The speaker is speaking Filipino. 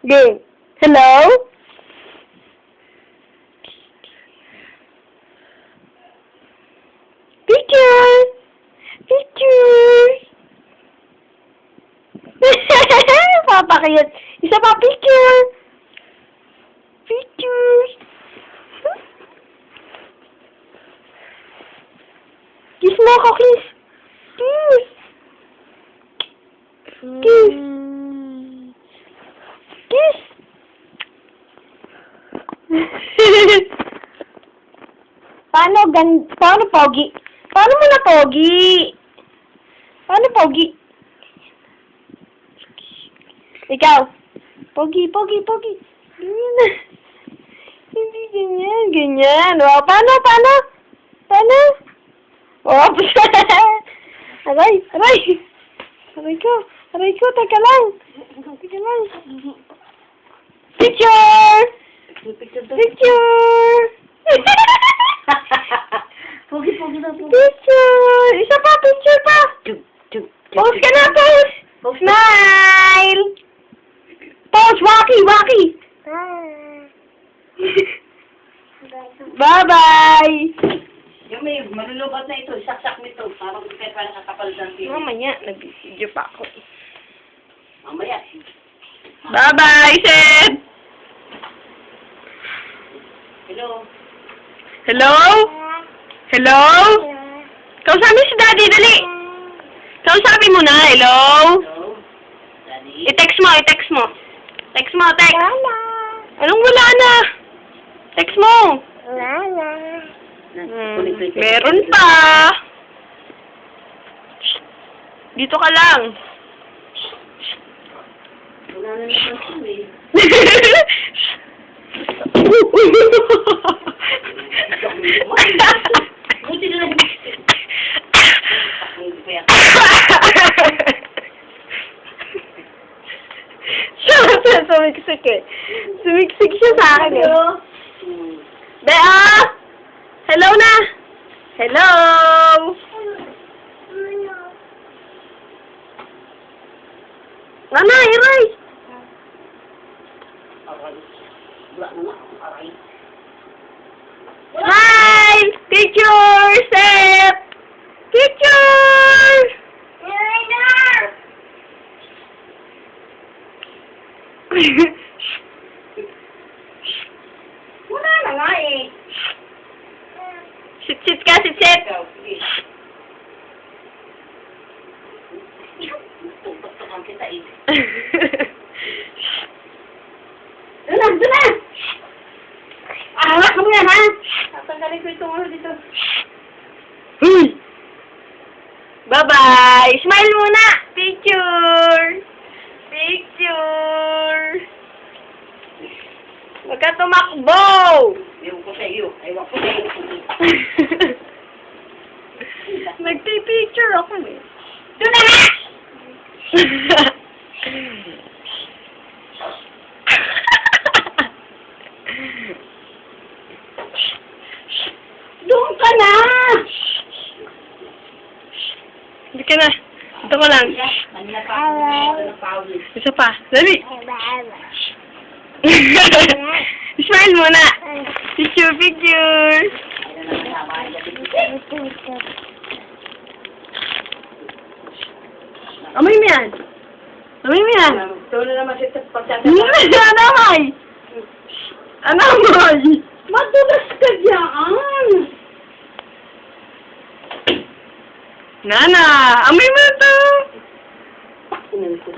Game. Hello? Picture! Picture! Papakiyat. Isa pa, picture! Picture! Kiss mo ako, kiss! Kiss! Kiss! Kiss! Paano pogi? Paano mo na pogi? Paano pogi? Ikaw. Pogi. Ganyan. Hindi ganyan, ganyan. O, paano? Paano? Oops! Aray! Aray ko, teka lang. Picture! Picture! Pogi na po. Picture! Isa pa, picture pa! Pose ka na, pose! Smile! Pose, waki! Bye-bye! Yung may malulubat na ito, saksak nito. Parang kahit parang kakapal ng TV. Mamaya, nag-video pa ako. Mamaya. Bye-bye, Seth! Hello? Hello? Hello? Kausapin si Daddy, dali! Kausapin mo na, hello? Hello? Daddy? I-text mo. Text. Anong wala na? Text mo. Meron pa. Dito ka lang. Wala na naman eh. Buti na lang. Sumiksik eh. Sumiksik siya sa akin eh. Hello? Bea! Hello na! Hello! Mama, Iray! Aray. Wala na nga. Aray. Smile! Picture! Step! Picture! Wala na nga eh. Sit ka, sit! Ikaw, sige. Tutok-tokan kita eh. Doon na! Anak mo yan, ha? Tatanggalin ko itong ano dito. Bye-bye! Smile muna! Picture! Huwag ka tumakbo! Ewan ko sa iyo. Ewan ko sa iyo. Nagpipicture ako eh. Doon na nga! Doon ka na! Hindi ka na. Ito ko lang. Kanina pa ako ng pawis. Isa pa. Dali! Smile muna! Picture! Ayun na kasama. Amoy mo yan! Ito na naman siya pagsasabi. Anamay! Anamay! Madulas ka dyan! Nana! Amoy mo to! Pakinin ko.